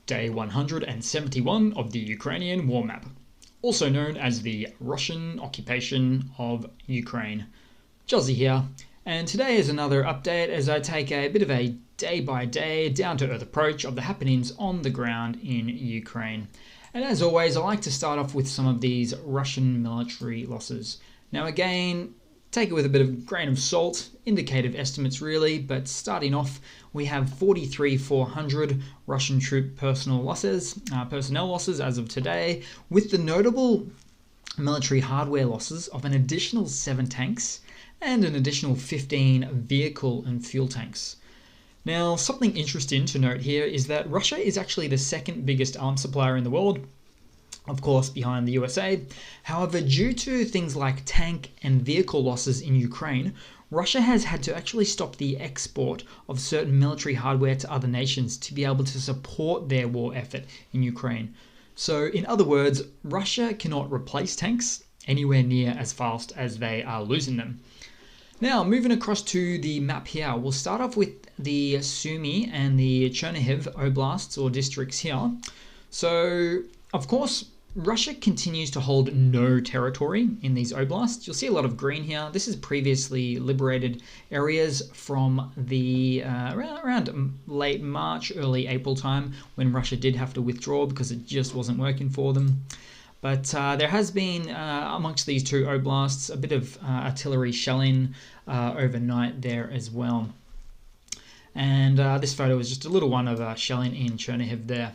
Day 171 of the Ukrainian war map, also known as the Russian occupation of Ukraine. Jozzy here, and today is another update as I take a bit of a day-by-day, down-to-earth approach of the happenings on the ground in Ukraine. And as always, I like to start off with some of these Russian military losses. Now again, take it with a bit of grain of salt, indicative estimates really, but starting off, we have 43,400 Russian troop personnel losses as of today, with the notable military hardware losses of an additional 7 tanks and an additional 15 vehicle and fuel tanks. Now, something interesting to note here is that Russia is actually the second biggest arms supplier in the world, of course behind the USA. However, due to things like tank and vehicle losses in Ukraine, Russia has had to actually stop the export of certain military hardware to other nations to be able to support their war effort in Ukraine. So in other words, Russia cannot replace tanks anywhere near as fast as they are losing them. Now, moving across to the map here, we'll start off with the Sumy and the Chernihiv oblasts or districts here. So, of course, Russia continues to hold no territory in these oblasts. You'll see a lot of green here. This is previously liberated areas from the around late March, early April time when Russia did have to withdraw because it just wasn't working for them. But there has been, amongst these two oblasts, a bit of artillery shelling overnight there as well. And this photo is just a little one of shelling in Chernihiv there.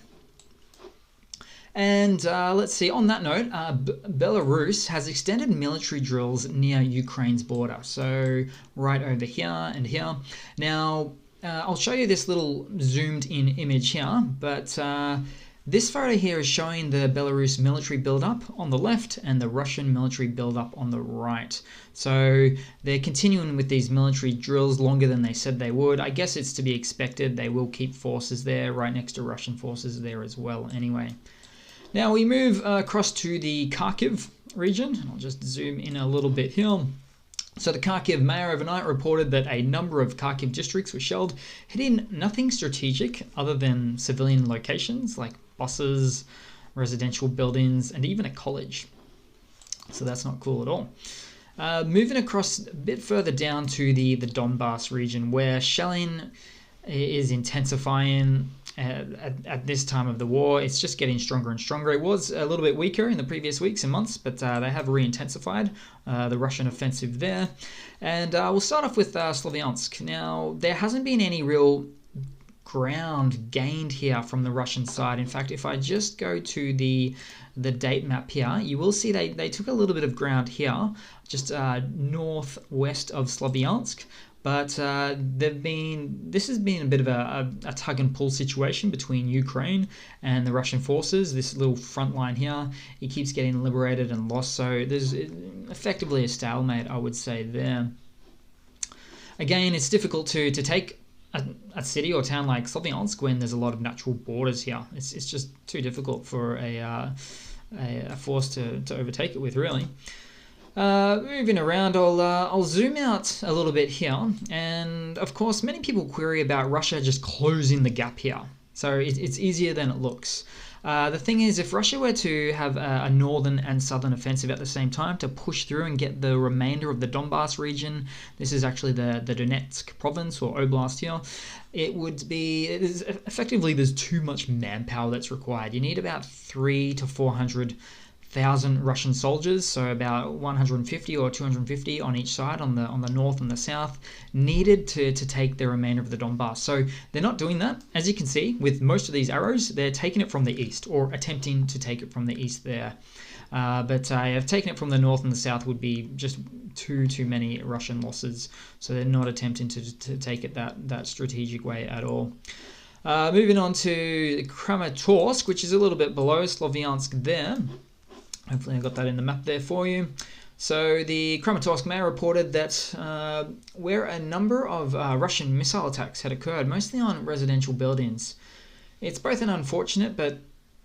And let's see, on that note, Belarus has extended military drills near Ukraine's border. So right over here and here. Now, I'll show you this little zoomed in image here, but this photo here is showing the Belarus military buildup on the left and the Russian military buildup on the right. So they're continuing with these military drills longer than they said they would. I guess it's to be expected. They will keep forces there right next to Russian forces there as well anyway. Now we move across to the Kharkiv region. I'll just zoom in a little bit here. So the Kharkiv mayor overnight reported that a number of Kharkiv districts were shelled, hitting nothing strategic other than civilian locations like buses, residential buildings, and even a college. So that's not cool at all. Moving across a bit further down to the Donbass region, where shelling is intensifying at this time of the war. It's just getting stronger and stronger. It was a little bit weaker in the previous weeks and months, but they have re-intensified the Russian offensive there. And we'll start off with Sloviansk. Now, there hasn't been any real ground gained here from the Russian side. In fact, if I just go to the date map here, you will see they took a little bit of ground here, just northwest of Sloviansk. But this has been a bit of a tug and pull situation between Ukraine and the Russian forces. This little front line here, it keeps getting liberated and lost. So there's effectively a stalemate, I would say, there. Again, it's difficult to take a city or town like Sloviansk when there's a lot of natural borders here. It's just too difficult for a force to overtake it with, really. Moving around, I'll zoom out a little bit here, and of course many people query about Russia just closing the gap here. So it's easier than it looks. The thing is, if Russia were to have a northern and southern offensive at the same time to push through and get the remainder of the Donbass region, this is actually the Donetsk province or oblast here, effectively there's too much manpower that's required. You need about 300,000 to 400,000 Russian soldiers, so about 150 or 250 on each side, on the north and the south, needed to take the remainder of the Donbass. So they're not doing that. As you can see, with most of these arrows, they're taking it from the east, or attempting to take it from the east there. But have taken it from the north and the south would be just too many Russian losses. So they're not attempting to take it that strategic way at all. Moving on to Kramatorsk, which is a little bit below Sloviansk there. Hopefully I got that in the map there for you. So the Kramatorsk mayor reported that where a number of Russian missile attacks had occurred, mostly on residential buildings. It's both an unfortunate but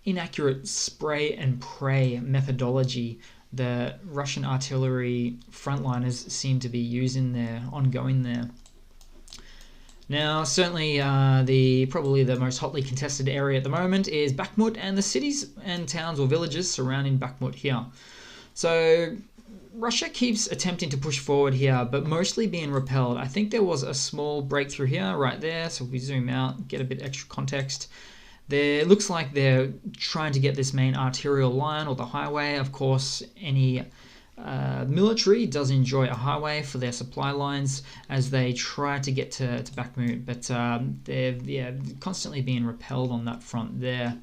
inaccurate spray and pray methodology the Russian artillery frontliners seem to be using there, ongoing there. Now, certainly, probably the most hotly contested area at the moment is Bakhmut and the cities and towns or villages surrounding Bakhmut here. So Russia keeps attempting to push forward here, but mostly being repelled. I think there was a small breakthrough here, right there. So if we zoom out, get a bit extra context. There looks like they're trying to get this main arterial line or the highway. Of course, any military does enjoy a highway for their supply lines as they try to get to Bakhmut, but they're constantly being repelled on that front there.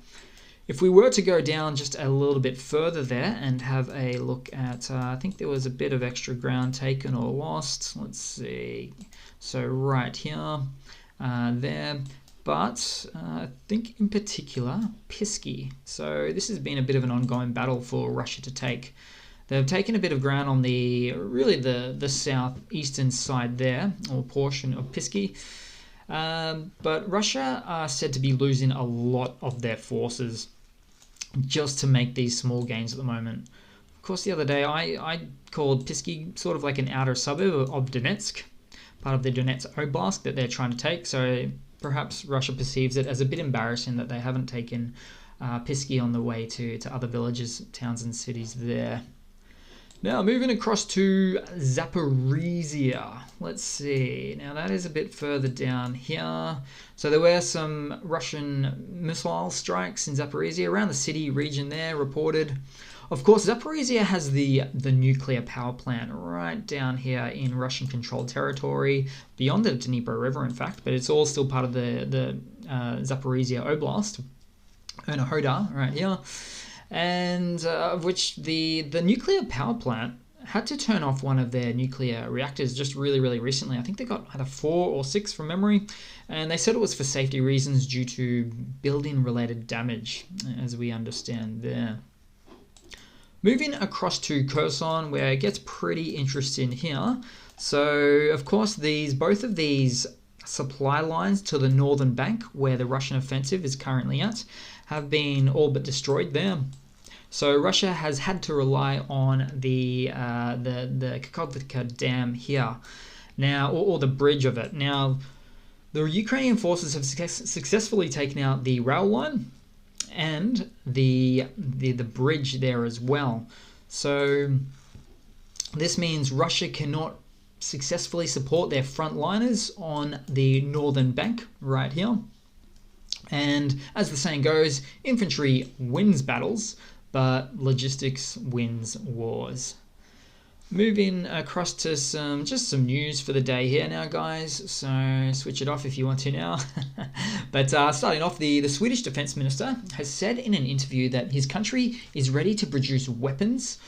If we were to go down just a little bit further there and have a look at, I think there was a bit of extra ground taken or lost. Let's see. So right here, there. But I think in particular, Pisky. So this has been a bit of an ongoing battle for Russia to take. They've taken a bit of ground on the southeastern side there, or portion of Pisky. But Russia are said to be losing a lot of their forces just to make these small gains at the moment. Of course, the other day I called Pisky sort of like an outer suburb of Donetsk, part of the Donetsk Oblast that they're trying to take. So perhaps Russia perceives it as a bit embarrassing that they haven't taken Pisky on the way to other villages, towns and cities there. Now moving across to Zaporizhia. Let's see. Now that is a bit further down here. So there were some Russian missile strikes in Zaporizhia around the city region there reported. Of course, Zaporizhia has the nuclear power plant right down here in Russian-controlled territory, beyond the Dnieper River, in fact, but it's all still part of the Zaporizhia Oblast, Enerhodar, right here, and of which the nuclear power plant had to turn off one of their nuclear reactors just really, really recently. I think they got either 4 or 6 from memory, and they said it was for safety reasons due to building-related damage, as we understand there. Moving across to Kherson, where it gets pretty interesting here. So, of course, both of these supply lines to the northern bank, where the Russian offensive is currently at, have been all but destroyed there. So Russia has had to rely on the Kakhovka Dam here, now, or the bridge of it. Now, the Ukrainian forces have successfully taken out the rail line and the bridge there as well. So this means Russia cannot successfully support their frontliners on the northern bank right here. And as the saying goes, infantry wins battles, but logistics wins wars. Moving across to just some news for the day here now, guys. So switch it off if you want to now. But starting off, the Swedish defense minister has said in an interview that his country is ready to produce weapons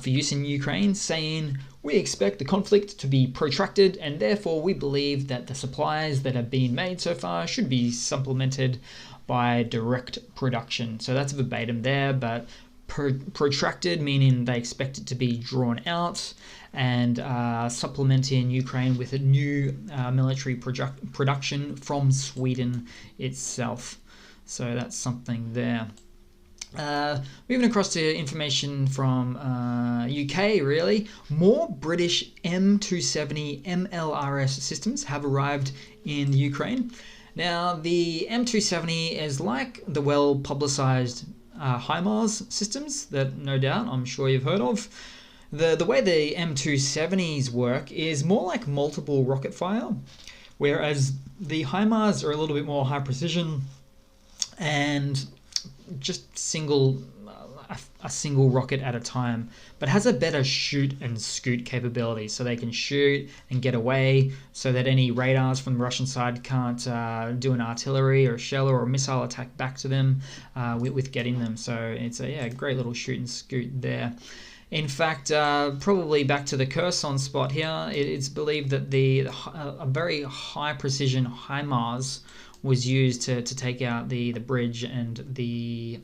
for use in Ukraine, saying, "We expect the conflict to be protracted, and therefore we believe that the supplies that have been made so far should be supplemented by direct production." So that's verbatim there, but protracted meaning they expect it to be drawn out, and supplementing Ukraine with a new military production from Sweden itself. So that's something there. Moving across to information from UK, really. More British M270 MLRS systems have arrived in Ukraine. Now, the M270 is like the well-publicized HIMARS systems that no doubt I'm sure you've heard of. The way the M270s work is more like multiple rocket fire, whereas the HIMARS are a little bit more high precision and just a single rocket at a time, but has a better shoot and scoot capability, so they can shoot and get away, so that any radars from the Russian side can't do an artillery or shell or a missile attack back to them with getting them. So it's a great little shoot and scoot there. In fact, probably back to the Kherson spot here, it's believed that a very high precision HIMARS was used to take out the bridge and the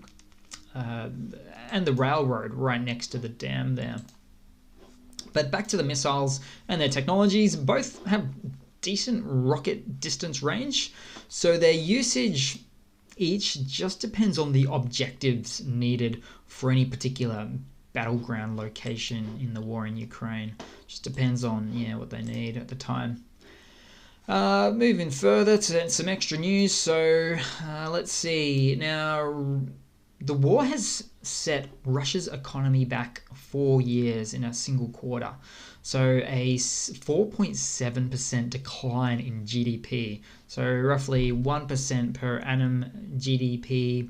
railroad right next to the dam there. But back to the missiles and their technologies, both have decent rocket distance range, so their usage each just depends on the objectives needed for any particular battleground location in the war in Ukraine. Just depends on what they need at the time. Moving further to some extra news. So let's see. Now, the war has set Russia's economy back 4 years in a single quarter. So a 4.7% decline in GDP. So roughly 1% per annum GDP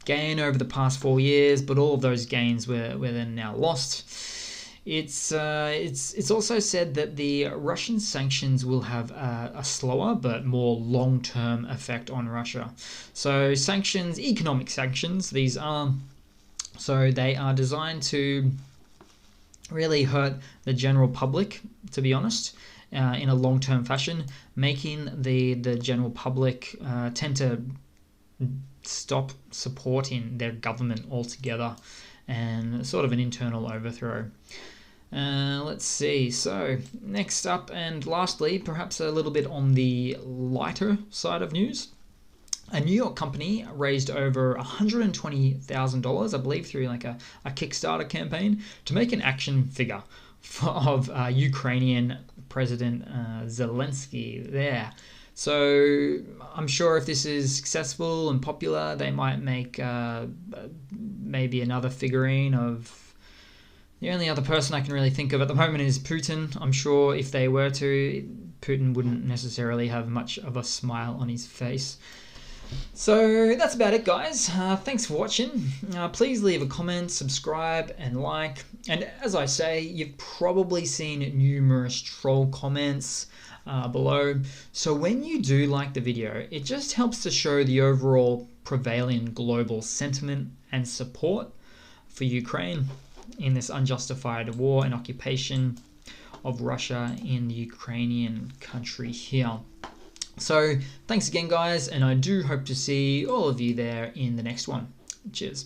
gain over the past 4 years, but all of those gains were then now lost. It's also said that the Russian sanctions will have a slower but more long-term effect on Russia. So sanctions, economic sanctions, these are, so they are designed to really hurt the general public, to be honest, in a long-term fashion, making the general public tend to stop supporting their government altogether, and sort of an internal overthrow. Let's see. So next up and lastly, perhaps a little bit on the lighter side of news. A New York company raised over $120,000, I believe, through like a Kickstarter campaign to make an action figure of Ukrainian President Zelensky there. So I'm sure if this is successful and popular, they might make maybe another figurine of. The only other person I can really think of at the moment is Putin. I'm sure if they were to, Putin wouldn't necessarily have much of a smile on his face. So that's about it, guys. Thanks for watching. Please leave a comment, subscribe, and like. And as I say, you've probably seen numerous troll comments below. So when you do like the video, it just helps to show the overall prevailing global sentiment and support for Ukraine in this unjustified war and occupation of Russia in the Ukrainian country here. So thanks again, guys, and I do hope to see all of you there in the next one. Cheers.